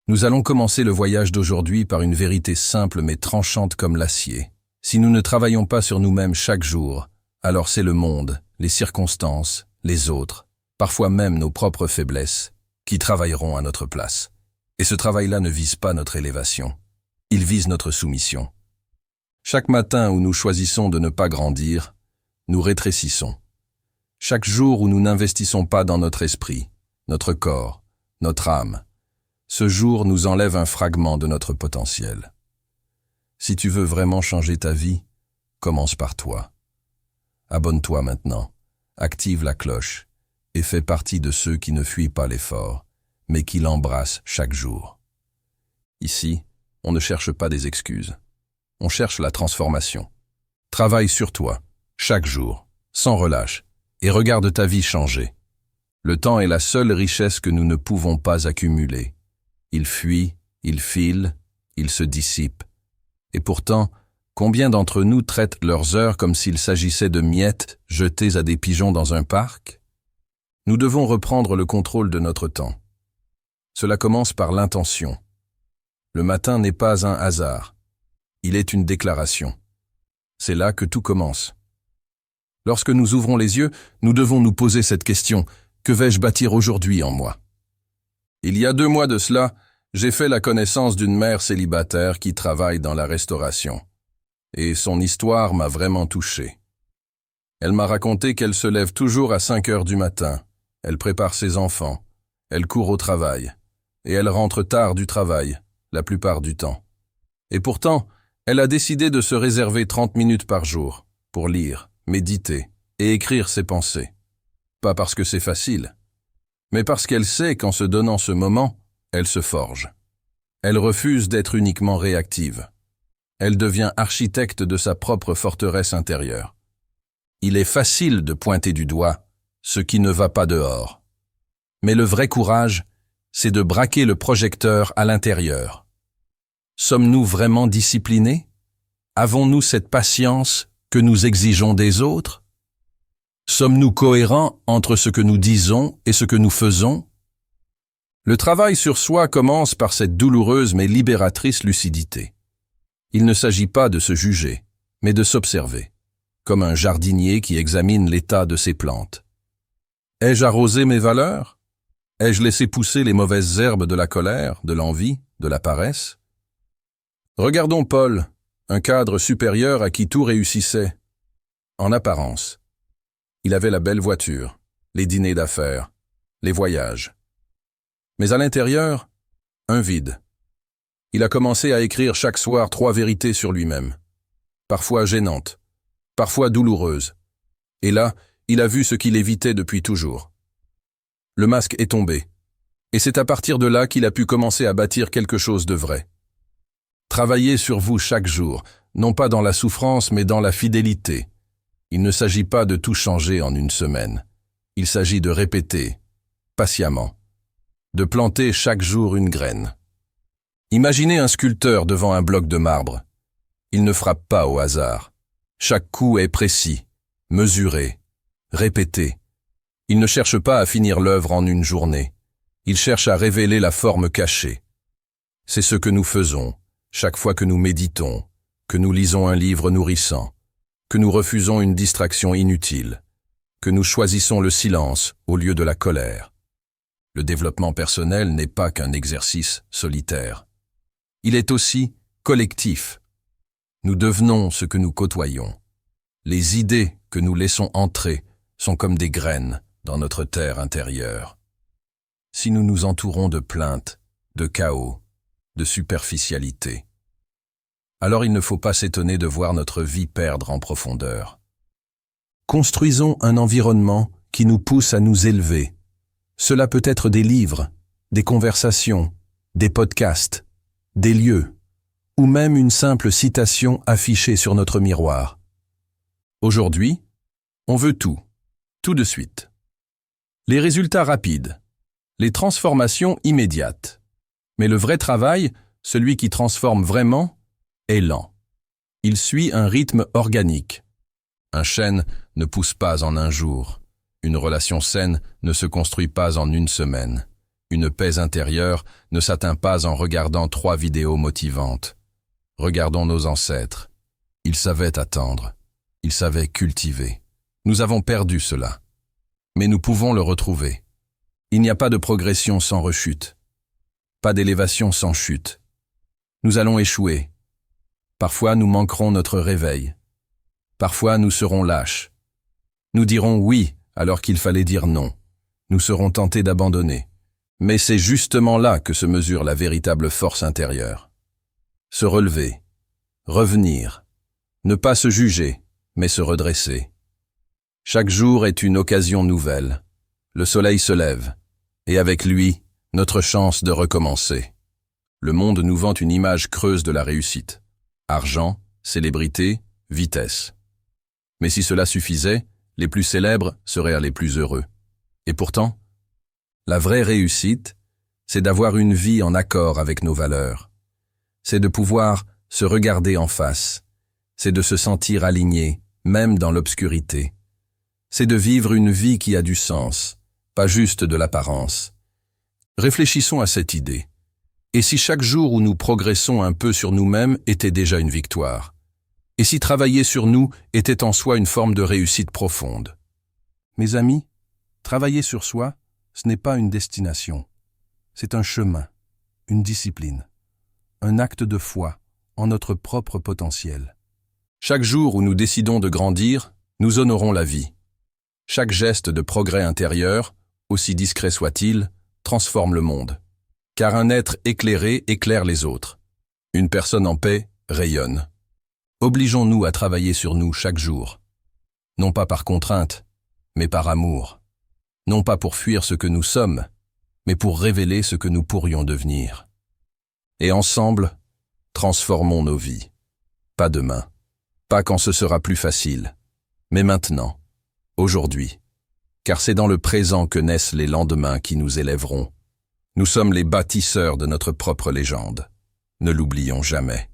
Nous allons commencer le voyage d'aujourd'hui par une vérité simple mais tranchante comme l'acier. Si nous ne travaillons pas sur nous-mêmes chaque jour, alors c'est le monde, les circonstances, les autres, parfois même nos propres faiblesses, qui travailleront à notre place. Et ce travail-là ne vise pas notre élévation. Il vise notre soumission. Chaque matin où nous choisissons de ne pas grandir, nous rétrécissons. Chaque jour où nous n'investissons pas dans notre esprit, notre corps, notre âme, ce jour nous enlève un fragment de notre potentiel. Si tu veux vraiment changer ta vie, commence par toi. Abonne-toi maintenant, active la cloche et fais partie de ceux qui ne fuient pas l'effort, mais qui l'embrassent chaque jour. Ici, on ne cherche pas des excuses. On cherche la transformation. Travaille sur toi, chaque jour, sans relâche, et regarde ta vie changer. Le temps est la seule richesse que nous ne pouvons pas accumuler. Il fuit, il file, il se dissipe. Et pourtant, combien d'entre nous traitent leurs heures comme s'il s'agissait de miettes jetées à des pigeons dans un parc? Nous devons reprendre le contrôle de notre temps. Cela commence par l'intention. Le matin n'est pas un hasard. Il est une déclaration. C'est là que tout commence. Lorsque nous ouvrons les yeux, nous devons nous poser cette question: que vais-je bâtir aujourd'hui en moi? Il y a 2 mois de cela, j'ai fait la connaissance d'une mère célibataire qui travaille dans la restauration. Et son histoire m'a vraiment touché. Elle m'a raconté qu'elle se lève toujours à 5 heures du matin. Elle prépare ses enfants. Elle court au travail. Et elle rentre tard du travail, la plupart du temps. Et pourtant, elle a décidé de se réserver 30 minutes par jour pour lire, méditer et écrire ses pensées. Pas parce que c'est facile, mais parce qu'elle sait qu'en se donnant ce moment, elle se forge. Elle refuse d'être uniquement réactive. Elle devient architecte de sa propre forteresse intérieure. Il est facile de pointer du doigt ce qui ne va pas dehors. Mais le vrai courage, c'est de braquer le projecteur à l'intérieur. Sommes-nous vraiment disciplinés? Avons-nous cette patience que nous exigeons des autres? Sommes-nous cohérents entre ce que nous disons et ce que nous faisons? Le travail sur soi commence par cette douloureuse mais libératrice lucidité. Il ne s'agit pas de se juger, mais de s'observer, comme un jardinier qui examine l'état de ses plantes. Ai-je arrosé mes valeurs? Ai-je laissé pousser les mauvaises herbes de la colère, de l'envie, de la paresse? Regardons Paul, un cadre supérieur à qui tout réussissait. En apparence, il avait la belle voiture, les dîners d'affaires, les voyages. Mais à l'intérieur, un vide. Il a commencé à écrire chaque soir 3 vérités sur lui-même, parfois gênantes, parfois douloureuses. Et là, il a vu ce qu'il évitait depuis toujours. Le masque est tombé, et c'est à partir de là qu'il a pu commencer à bâtir quelque chose de vrai. Travaillez sur vous chaque jour, non pas dans la souffrance mais dans la fidélité. Il ne s'agit pas de tout changer en une semaine. Il s'agit de répéter, patiemment, de planter chaque jour une graine. Imaginez un sculpteur devant un bloc de marbre. Il ne frappe pas au hasard. Chaque coup est précis, mesuré, répété. Il ne cherche pas à finir l'œuvre en une journée. Il cherche à révéler la forme cachée. C'est ce que nous faisons chaque fois que nous méditons, que nous lisons un livre nourrissant, que nous refusons une distraction inutile, que nous choisissons le silence au lieu de la colère. Le développement personnel n'est pas qu'un exercice solitaire. Il est aussi collectif. Nous devenons ce que nous côtoyons. Les idées que nous laissons entrer sont comme des graines dans notre terre intérieure. Si nous nous entourons de plaintes, de chaos, de superficialité, alors il ne faut pas s'étonner de voir notre vie perdre en profondeur. Construisons un environnement qui nous pousse à nous élever. Cela peut être des livres, des conversations, des podcasts, des lieux, ou même une simple citation affichée sur notre miroir. Aujourd'hui, on veut tout de suite. Les résultats rapides, les transformations immédiates. Mais le vrai travail, celui qui transforme vraiment, est lent. Il suit un rythme organique. Un chêne ne pousse pas en un jour. Une relation saine ne se construit pas en une semaine. Une paix intérieure ne s'atteint pas en regardant 3 vidéos motivantes. Regardons nos ancêtres. Ils savaient attendre. Ils savaient cultiver. Nous avons perdu cela. Mais nous pouvons le retrouver. Il n'y a pas de progression sans rechute. Pas d'élévation sans chute. Nous allons échouer. Parfois nous manquerons notre réveil. Parfois nous serons lâches. Nous dirons oui alors qu'il fallait dire non. Nous serons tentés d'abandonner. Mais c'est justement là que se mesure la véritable force intérieure. Se relever, revenir, ne pas se juger, mais se redresser. Chaque jour est une occasion nouvelle. Le soleil se lève, et avec lui, notre chance de recommencer. Le monde nous vend une image creuse de la réussite. Argent, célébrité, vitesse. Mais si cela suffisait, les plus célèbres seraient les plus heureux. Et pourtant, la vraie réussite, c'est d'avoir une vie en accord avec nos valeurs. C'est de pouvoir se regarder en face. C'est de se sentir aligné, même dans l'obscurité. C'est de vivre une vie qui a du sens, pas juste de l'apparence. Réfléchissons à cette idée. Et si chaque jour où nous progressons un peu sur nous-mêmes était déjà une victoire? Et si travailler sur nous était en soi une forme de réussite profonde? Mes amis, travailler sur soi, ce n'est pas une destination. C'est un chemin, une discipline, un acte de foi en notre propre potentiel. Chaque jour où nous décidons de grandir, nous honorons la vie. Chaque geste de progrès intérieur, aussi discret soit-il, transforme le monde. Car un être éclairé éclaire les autres. Une personne en paix rayonne. Obligeons-nous à travailler sur nous chaque jour. Non pas par contrainte, mais par amour. Non pas pour fuir ce que nous sommes, mais pour révéler ce que nous pourrions devenir. Et ensemble, transformons nos vies. Pas demain, pas quand ce sera plus facile, mais maintenant, aujourd'hui. Car c'est dans le présent que naissent les lendemains qui nous élèveront. Nous sommes les bâtisseurs de notre propre légende. Ne l'oublions jamais.